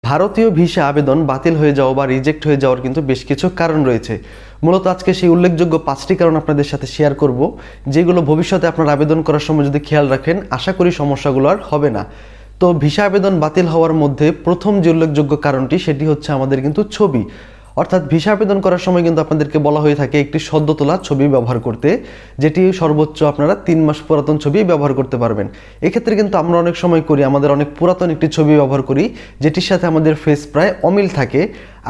ভারতীয় ভিসা আবেদন বাতিল হয়ে যাওয়া বা রিজেক্ট হয়ে যাওয়ার কিন্তু বেশ কিছু কারণ রয়েছে। মূলত আজকে সেই উল্লেখযোগ্য 5টি কারণ আপনাদের সাথে শেয়ার করব, যেগুলো ভবিষ্যতে আপনারা আবেদন করার সময় যদি খেয়াল রাখেন আশা করি সমস্যাগুলো আর হবে না। তো ভিসা আবেদন বাতিল হওয়ার মধ্যে প্রথম যে উল্লেখযোগ্য কারণটি সেটি হচ্ছে আমাদের কিন্তু ছবি। অর্থাৎ ভিসা আবেদন করার সময় কিন্তু আপনাদেরকে বলা হয়ে থাকে একটি সদ্য তোলা ছবি ব্যবহার করতে, যেটি সর্বোচ্চ আপনারা 3 মাস পুরাতন ছবি ব্যবহার করতে পারবেন। এক্ষেত্রে কিন্তু আমরা অনেক সময় করি আমাদের অনেক পুরাতন একটি ছবি ব্যবহার করি যেটির সাথে আমাদের ফেস প্রায় অমিল থাকে।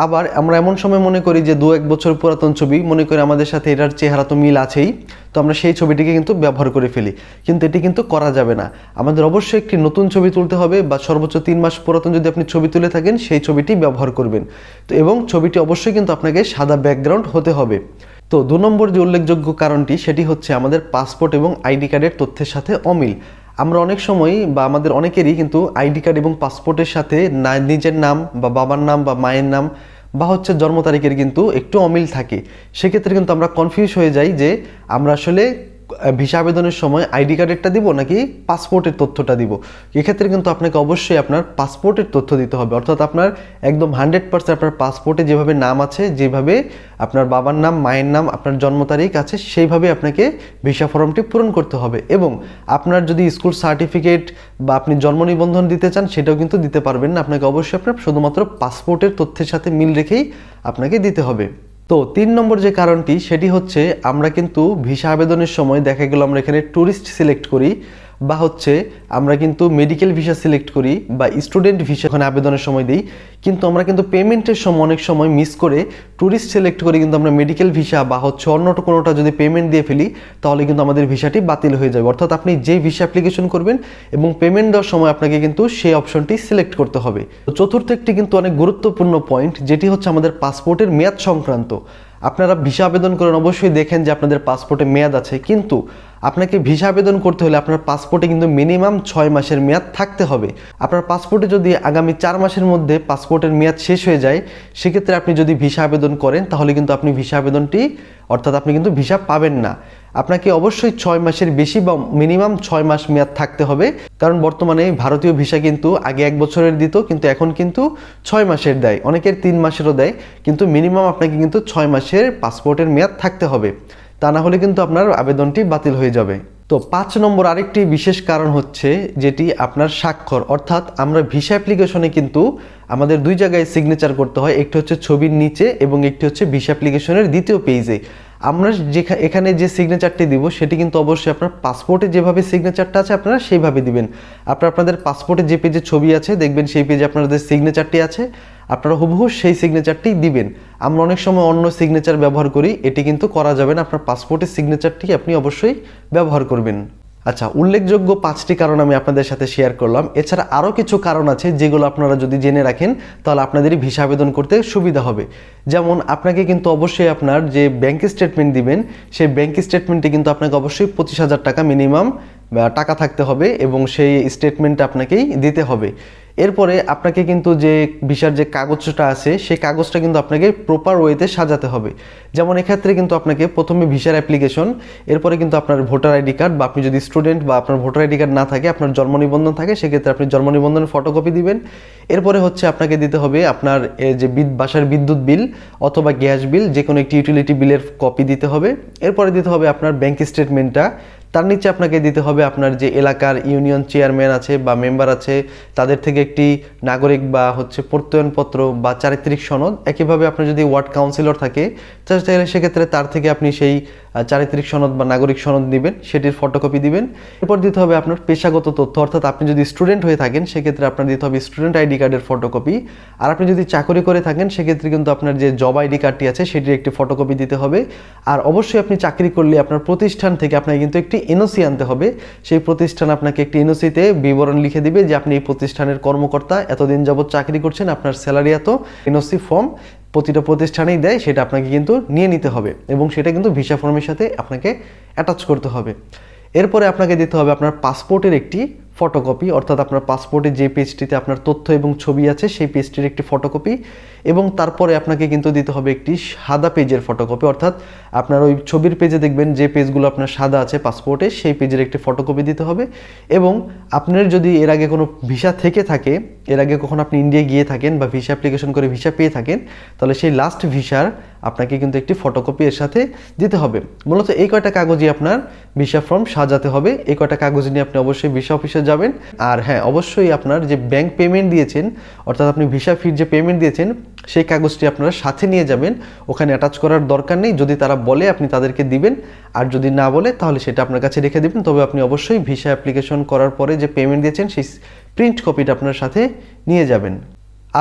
আবার আমরা এমন সময় মনে করি যে 2-1 বছর পুরাতন ছবি, মনে করি আমাদের সাথে এটার চেহারা তো মিল আছেই, তো আমরা সেই ছবিটিকে কিন্তু ব্যবহার করে ফেলি। কিন্তু এটি কিন্তু করা যাবে না। আমাদের অবশ্যই একটি নতুন ছবি তুলতে হবে, বা সর্বোচ্চ 3 মাস পুরাতন যদি আপনি ছবি তুলে থাকেন সেই ছবিটি ব্যবহার করবেন। তো এবং ছবিটি অবশ্যই কিন্তু আপনাকে সাদা ব্যাকগ্রাউন্ড হতে হবে। তো 2 নম্বর যে উল্লেখযোগ্য কারণটি সেটি হচ্ছে আমাদের পাসপোর্ট এবং আইডি কার্ডের তথ্যের সাথে অমিল। আমরা অনেক সময় বা আমাদের অনেকেরই কিন্তু আইডি কার্ড এবং পাসপোর্টের সাথে নিজের নাম বা বাবার নাম বা মায়ের নাম বা হচ্ছে জন্ম তারিখের কিন্তু একটু অমিল থাকে। সেক্ষেত্রে কিন্তু আমরা কনফিউজ হয়ে যাই যে আমরা আসলে ভিসা আবেদনের সময় আইডি কার্ডেরটা দিব নাকি পাসপোর্টের তথ্যটা দিব। এক্ষেত্রে কিন্তু আপনাকে অবশ্যই আপনার পাসপোর্টের তথ্য দিতে হবে, অর্থাৎ আপনার একদম 100% আপনার পাসপোর্টে যেভাবে নাম আছে, যেভাবে আপনার বাবার নাম মায়ের নাম আপনার জন্ম তারিখ আছে সেইভাবে আপনাকে ভিসা ফর্মটি পূরণ করতে হবে। এবং আপনার যদি স্কুল সার্টিফিকেট বা আপনি জন্ম নিবন্ধন দিতে চান সেটাও কিন্তু দিতে পারবেন না, আপনাকে অবশ্যই আপনার শুধুমাত্র পাসপোর্টের তথ্যের সাথে মিল রেখেই আপনাকে দিতে হবে। তো 3 নম্বর যে কারণটি সেটি হচ্ছে আমরা কিন্তু ভিসা আবেদনের সময় দেখা গেল আমরা এখানে ট্যুরিস্ট সিলেক্ট করি, বা হচ্ছে আমরা কিন্তু মেডিকেল ভিসা সিলেক্ট করি বা স্টুডেন্ট ভিসা এখানে আবেদনের সময় দিই, কিন্তু আমরা কিন্তু পেমেন্টের সময় অনেক সময় মিস করে ট্যুরিস্ট সিলেক্ট করে কিন্তু আমরা মেডিকেল ভিসা বা হচ্ছে অন্য কোনোটা যদি পেমেন্ট দিয়ে ফেলি তাহলে কিন্তু আমাদের ভিসাটি বাতিল হয়ে যাবে। অর্থাৎ আপনি যে ভিসা অ্যাপ্লিকেশন করবেন এবং পেমেন্ট দেওয়ার সময় আপনাকে কিন্তু সেই অপশনটি সিলেক্ট করতে হবে। তো চতুর্থ একটি কিন্তু অনেক গুরুত্বপূর্ণ পয়েন্ট, যেটি হচ্ছে আমাদের পাসপোর্টের মেয়াদ সংক্রান্ত। আপনারা ভিসা আবেদন করেন অবশ্যই দেখেন যে আপনাদের পাসপোর্টে মেয়াদ আছে, কিন্তু আপনাকে ভিসা আবেদন করতে হলে আপনার পাসপোর্টে কিন্তু মিনিমাম 6 মাসের মেয়াদ থাকতে হবে। আপনার পাসপোর্টে যদি আগামী 4 মাসের মধ্যে পাসপোর্টের মেয়াদ শেষ হয়ে যায়, সেক্ষেত্রে আপনি যদি ভিসা আবেদন করেন তাহলে কিন্তু আপনি ভিসা আবেদনটি অর্থাৎ আপনি কিন্তু ভিসা পাবেন না। আপনাকে অবশ্যই 6 মাসের বেশি বা মিনিমাম 6 মাস মেয়াদ থাকতে হবে, কারণ বর্তমানে ভারতীয় ভিসা কিন্তু আগে 1 বছরের দিত, কিন্তু এখন কিন্তু 6 মাসের দেয়, অনেকের 3 মাসেরও দেয়, কিন্তু মিনিমাম আপনাকে কিন্তু 6 মাসের পাসপোর্টের মেয়াদ থাকতে হবে, তা না হলে কিন্তু আপনার আবেদনটি বাতিল হয়ে যাবে। তো 5 নম্বর আরেকটি বিশেষ কারণ হচ্ছে যেটি আপনার স্বাক্ষর। অর্থাৎ আমরা ভিসা অ্যাপ্লিকেশনে কিন্তু আমাদের 2 জায়গায় সিগনেচার করতে হয়, একটি হচ্ছে ছবির নিচে এবং একটি হচ্ছে ভিসা অ্যাপ্লিকেশনের দ্বিতীয় পেজে। আমরা এখানে যে সিগনেচারটি দিব সেটি কিন্তু অবশ্যই আপনার পাসপোর্টে যেভাবে সিগনেচারটা আছে আপনারা সেইভাবে দিবেন। আপনাদের পাসপোর্টে যে পেজে ছবি আছে দেখবেন সেই পেজে আপনাদের সিগনেচারটি আছে, আপনারা হুবহু সেই সিগনেচারটি দিবেন। আমরা অনেক সময় অন্য সিগনেচার ব্যবহার করি, এটি কিন্তু করা যাবে না। আপনার পাসপোর্টের সিগনেচারটি আপনি অবশ্যই ব্যবহার করবেন। আচ্ছা, উল্লেখযোগ্য 5টি কারণ আমি আপনাদের সাথে শেয়ার করলাম। এছাড়া আরও কিছু কারণ আছে যেগুলো আপনারা যদি জেনে রাখেন তাহলে আপনাদেরই ভিসা আবেদন করতে সুবিধা হবে। যেমন আপনাকে কিন্তু অবশ্যই আপনার যে ব্যাংক স্টেটমেন্ট দিবেন সেই ব্যাংক স্টেটমেন্টে কিন্তু আপনাকে অবশ্যই 25,000 টাকা মিনিমাম টাকা থাকতে হবে এবং সেই স্টেটমেন্টটা আপনাকেই দিতে হবে। এরপরে আপনাকে কিন্তু যে ভিসার যে কাগজটা আছে সেই কাগজটা কিন্তু আপনাকে প্রপার ওয়েতে সাজাতে হবে। যেমন এক্ষেত্রে কিন্তু আপনাকে প্রথমে ভিসার অ্যাপ্লিকেশন, এরপরে কিন্তু আপনার ভোটার আইডি কার্ড, বা আপনি যদি স্টুডেন্ট বা আপনার ভোটার আইডি কার্ড না থাকে আপনার জন্ম নিবন্ধন থাকে সেক্ষেত্রে আপনি জন্ম নিবন্ধনের ফটোকপি দিবেন। এরপরে হচ্ছে আপনাকে দিতে হবে আপনার যে বাসার বিদ্যুৎ বিল অথবা গ্যাস বিল, যে কোনো একটি ইউটিলিটি বিলের কপি দিতে হবে। এরপরে দিতে হবে আপনার ব্যাংক স্টেটমেন্টটা। তার নিচে আপনাকে দিতে হবে আপনার যে এলাকার ইউনিয়ন চেয়ারম্যান আছে বা মেম্বার আছে তাদের থেকে একটি নাগরিক বা হচ্ছে প্রত্যয়নপত্র বা চারিত্রিক সনদ। একইভাবে আপনার যদি ওয়ার্ড কাউন্সিলর থাকে তাহলে সেক্ষেত্রে তার থেকে আপনি সেই চারিত্রিক সনদ বা নাগরিক সনদ নেবেন, সেটির ফটোকপি দিবেন। এরপর দিতে হবে আপনার পেশাগত তথ্য, অর্থাৎ আপনি যদি স্টুডেন্ট হয়ে থাকেন সেক্ষেত্রে আপনার দিতে হবে স্টুডেন্ট আইডি কার্ডের ফটোকপি। আর আপনি যদি চাকরি করে থাকেন সেক্ষেত্রে কিন্তু আপনার যে জব আইডি কার্ডটি আছে সেটির একটি ফটোকপি দিতে হবে। আর অবশ্যই আপনি চাকরি করলে আপনার প্রতিষ্ঠান থেকে আপনাকে কিন্তু একটি এনওসি আনতে হবে। সেই প্রতিষ্ঠান আপনাকে একটি এনওসিতে বিবরণ লিখে দিবে যে আপনি এই প্রতিষ্ঠানের কর্মকর্তা, এতদিন যাবত চাকরি করছেন, আপনার স্যালারি এত। এনওসি ফর্ম প্রতিটা প্রতিষ্ঠানেই দেয়, সেটা আপনাকে কিন্তু নিয়ে নিতে হবে এবং সেটা কিন্তু ভিসা ফর্মের সাথে আপনাকে অ্যাটাচ করতে হবে। এরপরে আপনাকে দিতে হবে আপনার পাসপোর্টের একটি ফটোকপি, অর্থাৎ আপনার পাসপোর্টে যে পেজটিতে আপনার তথ্য এবং ছবি আছে সেই পেজটির একটি ফটোকপি, এবং তারপরে আপনাকে কিন্তু দিতে হবে একটি সাদা পেজের ফটোকপি, অর্থাৎ আপনার ওই ছবির পেজে দেখবেন যে পেজগুলো আপনার সাদা আছে পাসপোর্টে সেই পেজের একটি ফটোকপি দিতে হবে। এবং আপনার যদি এর আগে কোনো ভিসা থেকে থাকে, এর আগে কখন আপনি ইন্ডিয়া গিয়ে থাকেন বা ভিসা অ্যাপ্লিকেশন করে ভিসা পেয়ে থাকেন, তাহলে সেই লাস্ট ভিসার আপনাকে কিন্তু একটি ফটোকপি এর সাথে দিতে হবে। মূলত এই কয়টা কাগজই আপনার ভিসা ফর্ম সাজাতে হবে। এই কয়টা কাগজ নিয়ে আপনি অবশ্যই ভিসা অফিসে যাবেন। আর হ্যাঁ, অবশ্যই আপনার যে ব্যাংক পেমেন্ট দিয়েছেন, অর্থাৎ আপনি ভিসা ফির যে পেমেন্ট দিয়েছেন সেই কাগজটি আপনারা সাথে নিয়ে যাবেন। ওখানে অ্যাটাচ করার দরকার নেই, যদি তারা বলে আপনি তাদেরকে দিবেন, আর যদি না বলে তাহলে সেটা আপনার কাছে রেখে দেবেন। তবে আপনি অবশ্যই ভিসা অ্যাপ্লিকেশন করার পরে যে পেমেন্ট দিয়েছেন সেই প্রিন্ট কপিটা আপনার সাথে নিয়ে যাবেন।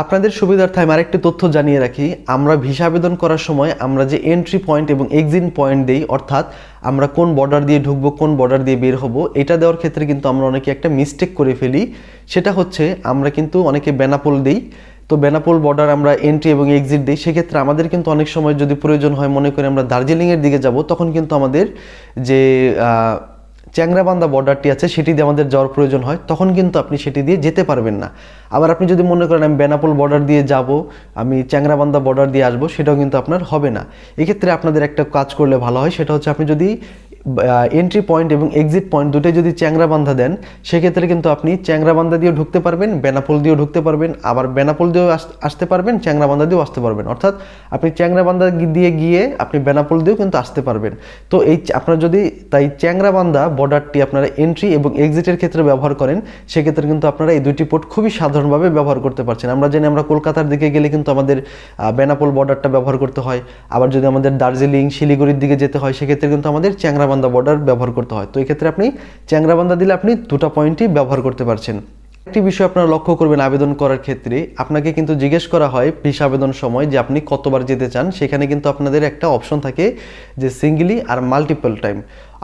আপনাদের সুবিধার্থে আমি আরেকটি তথ্য জানিয়ে রাখি, আমরা ভিসা আবেদন করার সময় আমরা যে এন্ট্রি পয়েন্ট এবং এক্সিট পয়েন্ট দেই, অর্থাৎ আমরা কোন বর্ডার দিয়ে ঢুকবো কোন বর্ডার দিয়ে বের হব, এটা দেওয়ার ক্ষেত্রে কিন্তু আমরা অনেকে একটা মিস্টেক করে ফেলি। সেটা হচ্ছে আমরা কিন্তু অনেকে বেনাপোল দিই। তো বেনাপোল বর্ডার আমরা এন্ট্রি এবং এক্সিট দিই। সেক্ষেত্রে আমাদের কিন্তু অনেক সময় যদি প্রয়োজন হয়, মনে করি আমরা দার্জিলিংয়ের দিকে যাব, তখন কিন্তু আমাদের যে চ্যাংরাবান্ধা বর্ডারটি আছে সেটি দিয়ে আমাদের যাওয়ার প্রয়োজন হয়, তখন কিন্তু আপনি সেটি দিয়ে যেতে পারবেন না। আবার আপনি যদি মনে করেন আমি বেনাপোল বর্ডার দিয়ে যাব, আমি চ্যাংরাবান্ধা বর্ডার দিয়ে আসবো, সেটাও কিন্তু আপনার হবে না। এক্ষেত্রে আপনাদের একটা কাজ করলে ভালো হয়, সেটা হচ্ছে আপনি যদি এন্ট্রি পয়েন্ট এবং এক্সিট পয়েন্ট দুটোই যদি চ্যাংরাবান্ধা দেন, সেক্ষেত্রে কিন্তু আপনি চ্যাংরাবান্ধা দিয়েও ঢুকতে পারবেন, বেনাপোল দিয়েও ঢুকতে পারবেন, আবার বেনাপোল দিয়েও আসতে পারবেন, চ্যাংরাবান্ধা দিয়েও আসতে পারবেন। অর্থাৎ আপনি চ্যাংরাবান্ধা দিয়ে গিয়ে আপনি বেনাপোল দিয়েও কিন্তু আসতে পারবেন। তো এই আপনার যদি তাই চ্যাংরাবান্ধা বর্ডারটি আপনারা এন্ট্রি এবং এক্সিটের ক্ষেত্রে ব্যবহার করেন, সেক্ষেত্রে কিন্তু আপনারা এই দুইটি পোর্ট খুবই সাধারণভাবে ব্যবহার করতে পারছেন। আমরা জানি আমরা কলকাতার দিকে গেলে কিন্তু আমাদের বেনাপোল বর্ডারটা ব্যবহার করতে হয়, আবার যদি আমাদের দার্জিলিং শিলিগুড়ির দিকে যেতে হয় সেক্ষেত্রে কিন্তু আমাদের চ্যাংরাবান্ধা বর্ডার ব্যবহার করতে হয়। তো এই ক্ষেত্রে আপনি চ্যাংরাবান্ধা দিলে আপনি দুটো পয়েন্টই ব্যবহার করতে পারছেন। একটি বিষয় আপনারা লক্ষ্য করবেন, আবেদন করার ক্ষেত্রে আপনাকে কিন্তু জিজ্ঞেস করা হয় ভিসা আবেদন সময় যে আপনি কতবার যেতে চান। সেখানে কিন্তু আপনাদের একটা অপশন থাকে যে সিঙ্গেলি আর মাল্টিপল টাইম।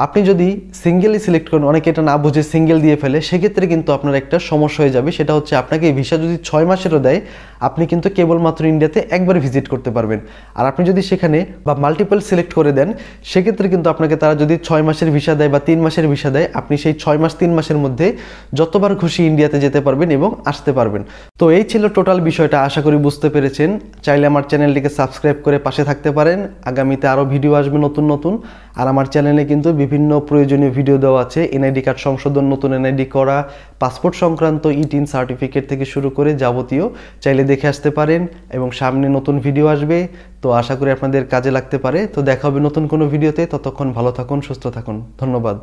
আপনি যদি সিঙ্গেলি সিলেক্ট করেন, অনেকে এটা না বুঝে সিঙ্গেল দিয়ে ফেলে, সেক্ষেত্রে কিন্তু আপনার একটা সমস্যা হয়ে যাবে। সেটা হচ্ছে আপনাকে ভিসা যদি 6 মাসেরও দেয়, আপনি কিন্তু কেবলমাত্র ইন্ডিয়াতে একবার ভিজিট করতে পারবেন। আর আপনি যদি সেখানে বা মাল্টিপল সিলেক্ট করে দেন, সেক্ষেত্রে কিন্তু আপনাকে তারা যদি 6 মাসের ভিসা দেয় বা 3 মাসের ভিসা দেয়, আপনি সেই 6 মাস 3 মাসের মধ্যে যতবার খুশি ইন্ডিয়াতে যেতে পারবেন এবং আসতে পারবেন। তো এই ছিল টোটাল বিষয়টা, আশা করি বুঝতে পেরেছেন। চাইলে আমার চ্যানেলটিকে সাবস্ক্রাইব করে পাশে থাকতে পারেন, আগামীতে আরও ভিডিও আসবে নতুন নতুন। আর আমার চ্যানেলে কিন্তু বিভিন্ন প্রয়োজনীয় ভিডিও দেওয়া আছে, এনআইডি কার্ড সংশোধন, নতুন এনআইডি করা, পাসপোর্ট সংক্রান্ত ই-3 সার্টিফিকেট থেকে শুরু করে যাবতীয়, চাইলে দেখে আসতে পারেন। এবং সামনে নতুন ভিডিও আসবে, তো আশা করি আপনাদের কাজে লাগতে পারে। তো দেখা হবে নতুন কোনো ভিডিওতে, ততক্ষণ ভালো থাকুন, সুস্থ থাকুন, ধন্যবাদ।